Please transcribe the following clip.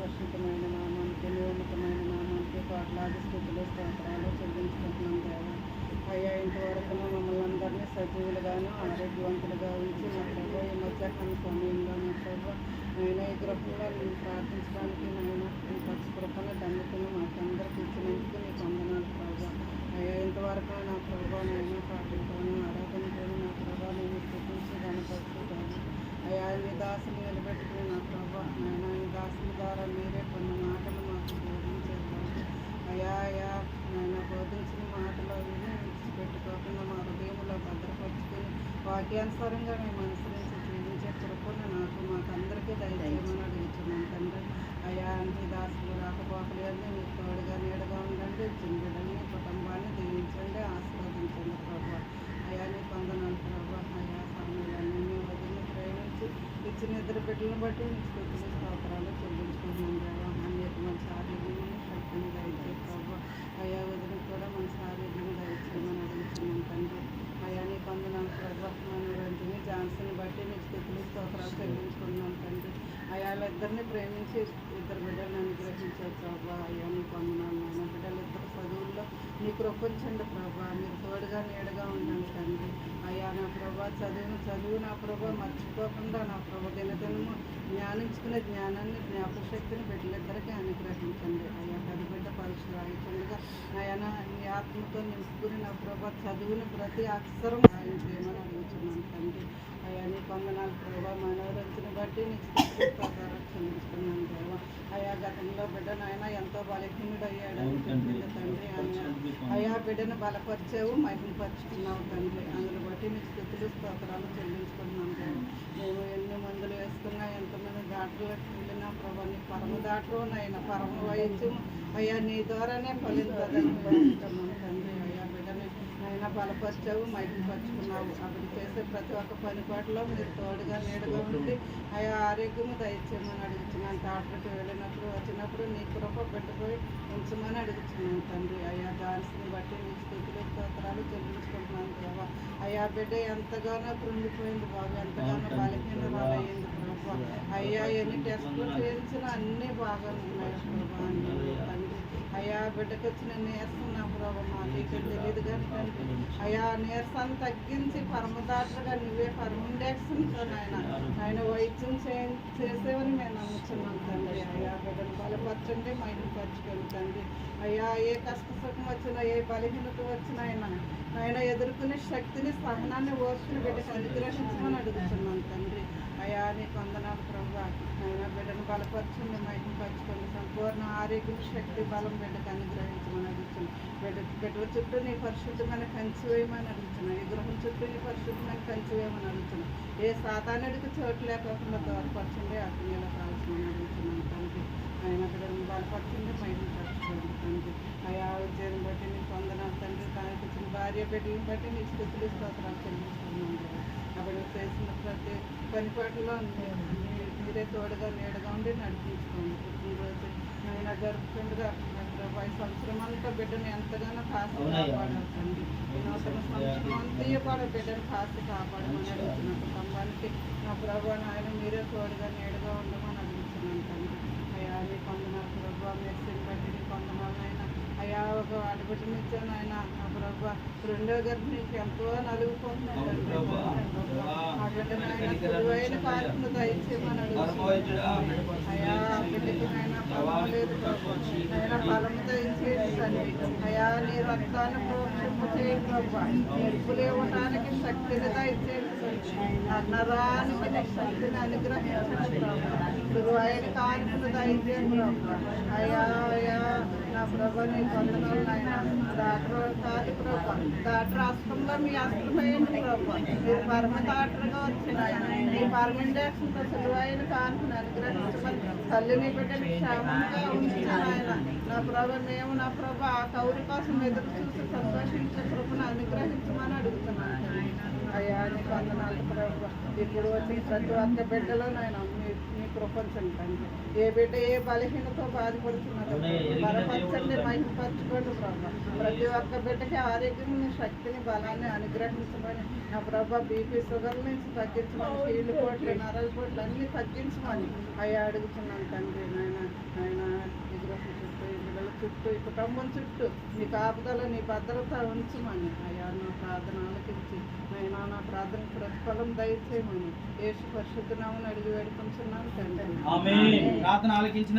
పరిశుద్ధమైన నామానికి నియమితమైన నామానికి కోట్లాది స్థితులు స్తోత్రాలు చెల్లించుకుంటున్నాం దేవా. అయ్యా ఇంతవరకు మమ్మల్ని అందరినీ సజీవులుగాను ఆరోగ్యవంతులుగా ఉంచి మా ప్రభు ఈ మధ్యాహ్న సమయంలో మా ప్రభు నేను ఈ గృహంలో నేను ప్రార్థించడానికి నాయన ఈ కృపను దండుకుని మాకందరికి ఇచ్చినందుకు నీకు వందనాలు ప్రభు. అయ్యా ఇంతవరకు నా ప్రభు నేను ప్రార్థించాను ఆరాధనతోను నా ప్రభు నేను స్థితించి గణపరుచుతాను. అయ్యా నీ దాసులు నిలబెట్టుకుని నా ప్రభు నాయన ఈ దాసుల ద్వారా మీరే కొన్ని మాటలు మాకు బోధించారు. అయ్యా నాయన బోధించిన మాటలు విని విడిచిపెట్టుకోకుండా మా హృదయంలో భద్రపరుచుకుని వాక్యానుసారంగా మేము అనుసరించి జీవించే కృపను మాకందరికీ దయచేయమని అడుగుతున్నాను తండ్రి. అయ్యా నీ దాసులు రాకపోకలేదని మీకు తోడుగా నీడగా ఉండండి. చిందుడని కుటుంబాన్ని దీవించండి, ఆశీర్వదించండి ప్రభు. అయ్యా నీ వందనాలు ప్రభు. అయ్యా సమయాన్ని మీ వదిలిని ప్రేమించి ఇచ్చిన ఇద్దరు బిడ్డలను బట్టి మీకు స్తుతులు స్తోత్రాలు చెల్లించుకుంటున్నాం దేవా. అన్నిటి మంచి ఆరోగ్యమైన శక్తిని దయచే ప్రభు. అయ్యా వదిలికి కూడా మంచి ఆరోగ్యం దయచేయమని అడుగుతున్నాం తండ్రి. అయ్యా నీ వందనాలు ప్రభు. మనోరంజని జాన్సన్ బట్టి మీకు స్తుతులు స్తోత్రాలు చెల్లించుకున్నాం తండ్రి. అయ్యా వాళ్ళిద్దరిని ప్రేమించి ఇద్దరు బిడ్డలను అనుగ్రహించారు ప్రభా. అయ్యా నీకు వందనాలు నాయన. బిడ్డలు ఇద్దరు చదువుల్లో నీకు రొప్పించండి ప్రభా. మీరు తోడుగా నీడగా ఉండండి తండ్రి. అయ్యా నా ప్రభా చదువు నా ప్రభా మర్చిపోకుండా నా ప్రభా దినదినము జ్ఞానించుకునే జ్ఞానాన్ని జ్ఞాపకశక్తిని బిడ్డలిద్దరికీ అనుగ్రహించండి. అయ్యా పెద్ద బిడ్డ పరీక్ష రాయకుండా నాయన నీ ఆత్మతో నింపుకుని నా ప్రభా చదువుని ప్రతి అక్షరం ఆయన చేయమని అడుగుతున్నాను తండ్రి. అయ్యా నీ వందనాలు ప్రభా. మనోరంజన బట్టి నీకు చెల్లించుకున్నాను దేవా. అయ్యా గతంలో బిడ్డ నాయన ఎంతో బలహీనుడు అయ్యాడని చెప్పింది తండ్రి. అయ్యా బిడ్డను బలపరిచావు, మహిమపరుచుకున్నావు తండ్రి. అందుని బట్టి నీకు స్థుతులు స్తోత్రాలు చెల్లించుకున్నాను దేవా. మేము ఎన్ని మందులు వేసుకున్నా ఎంతమంది డాక్టర్లకు వెళ్ళినా ప్రభా నీ పరమ డాక్టర్ నాయన పరమ వైద్యం అయ్యా నీ ద్వారానే ఫలించదని కోరుకుంటున్నాను తండ్రి. అయ్యా బిడ్డని ఆయన బలపరిచావు, మహిమపరుచుకున్నావు. అక్కడ చేసే ప్రతి ఒక్క పనిపాటులో మీరు తోడుగా నీడగా ఉండి ఆయా ఆరోగ్యము దయచేయమని అడుగుతున్నాను. డాక్టర్కి వెళ్ళినప్పుడు వచ్చినప్పుడు నీ కృప పెట్టుకొని ఉంచమని అడుగుతున్నాను తండ్రి. అయ్యా దానిని బట్టి నీ స్థితిలో స్తోత్రాలు చెల్లించుకుంటున్నాను దేవా. అయ్యా బిడ్డ ఎంతగానో కృంగిపోయింది బాబు, ఎంతగానో బలహీనరాలయ్యింది ప్రభా. అయ్యా ఎన్ని టెస్టులు చేయించినా అన్నీ బాగానే ఉన్నాయి ప్రభా తండ్రి. అయ్యా బిడ్డకు వచ్చిన నీరసం నా ప్రభా మాకే తెలియదు కానీ తండ్రి. అయ్యా నీరసాన్ని తగ్గించి పరమదాటగా నువ్వే పరమండేక్షన్తో ఆయన వైద్యం చేసేవని మేము నమ్ముతున్నాం తండ్రి. అయ్యా బిడ్డను బలపరచండి, మహిమపరచుకోండి తండ్రి. అయ్యా ఏ కష్ట సుఖం వచ్చినా ఏ బలహీనత వచ్చినా ఆయన ఎదుర్కొనే శక్తిని సహనాన్ని ఓర్చుకుని బిడ్డకు అనుగ్రహించమని అడుగుతున్నాను తండ్రి. అయ్యా నీకు వందనాలు ప్రభా. ఆయన బిడ్డను బలపరచండి, మహిమపరచుకోండి. సంపూర్ణ ఆరోగ్యం శక్తి బలం బిడ్డకు అనుగ్రహించమని అడుగుతున్నాను. బిడ్డల చుట్టూ నీ పరిశుద్ధమైన కంచి వేయమని అడుగుతున్నాను. ఈ గృహం చుట్టూ నీ పరిశుద్ధమైన కంచి వేయమని అడుగుతున్నాను. ఏ సాతానుడికి చోటు లేకుండా దూరపరచండి, అగ్నిలో కాల్చమని అడుగుతున్నాను తండ్రి. ఆయన బిడ్డను బలపరచండి, మహిమపరచుకోండి తండ్రి. అయ్యా ఉద్యోగం బట్టి నీకు వందనాలు తండ్రి. తనకి ఇచ్చిన భార్య బిడ్డలను బట్టి నీకు స్థితులు స్తోత్రాలు చెల్లిస్తున్నాను. అప్పుడు చేసిన ప్రతి పనిపాటులో మీరే తోడుగా నీడగా ఉండి నడిపించుకోండి. ఈరోజు నేను జరుపుతుండగా 5 సంవత్సరం అంతా బిడ్డను ఎంతగానో కాసి కాపాడుతుంది. ఈ నూతన సంవత్సరం అంతా కూడా బిడ్డను కాసి కాపాడమని అడుగుతున్నాను. కుటుంబానికి నా ప్రభా నాయన మీరే తోడుగా నీడగా ఉండమని అడుగుతున్నాను తండ్రి. అయ్యా నీ వందనాలు ప్రభా. మెడిసిన్ బట్టి నీ వందనాలు అయినా అయ్యా ఒక ఆడబిడ్డను ఇచ్చాను ఆయన నా ప్రభా. రెండో గర్భిణికి ఎంతో నలుగుకుంటున్నాను తండ్రి. ఆ బిడ్డను ఆయన సులువైన కార్యక్రమం దయచేయమని అడుగుతున్నాను. అయ్యా బిడ్డకి ఆయన బలం లేదు ప్రభా. ఆయన బలం దయచేయండి తండ్రి. అయ్యా నీ రక్తాన్ని ప్రోక్షింపు చేయండి ప్రభా. ఎరుపులు ఇవ్వడానికి శక్తిని దయచేయండి తండ్రి. అన్నదానికి నీ శక్తిని అనుగ్రహించండి ప్రభా. సులువైన కార్యక్రమం దయచేయండి ప్రభా. అయ్యా నా ప్రభా నీ వందనాలు ఆయన. డాక్టర్ కాదు ప్రభా, డాక్టర్ అస్త్రంలో మీ అస్త్రమైంది ప్రభా. మీరు పరమ డాక్టర్గా వచ్చిన ఆయన నీ పరమండేక్షన్తో సులువైన కానుకను అనుగ్రహించమని తల్లిని బిడ్డని క్షేమంగా ఉంచిన ఆయన నా ప్రభా. మేము నా ప్రభా ఆ కౌరి కోసం ఎదురు చూసి సంతోషించే కృపను అనుగ్రహించమని అడుగుతున్నాను. అయ్యా నీకు వందనాలు ప్రభా. ఇప్పుడు వచ్చి ప్రతి ఒక్క బిడ్డలో నాయన నీ కృపించండి తండ్రి. ఏ బిడ్డ ఏ బలహీనతో బాధపడుతున్నారు బలపరచండి, మహిమపరచుకోండి ప్రభా. ప్రతి ఒక్క బిడ్డకి ఆరోగ్యం, శక్తిని, బలాన్ని అనుగ్రహించమని నా ప్రభా. బీపీ షుగర్ నుంచి తగ్గించమని, కీళ్ళు కోట్లు, నరాల కోట్లు అన్నీ తగ్గించమని అయ్యా అడుగుతున్నాను తండ్రి. నాయన ఈ గృహం చుట్టూ, ఈ బిడ్డల చుట్టూ, ఈ కుటుంబం చుట్టూ నీ కాపుదల, నీ భద్రత ఉంచమని అయ్యా నా ప్రార్థన ఆలకించి నా ప్రార్థన ప్రతిఫలం దయచేయమని యేసు పరిశుద్ధ నామమున అడిగి వేడుకొంచున్నాను తండ్రి. ఆమేన్. ప్రార్థన ఆలకించిన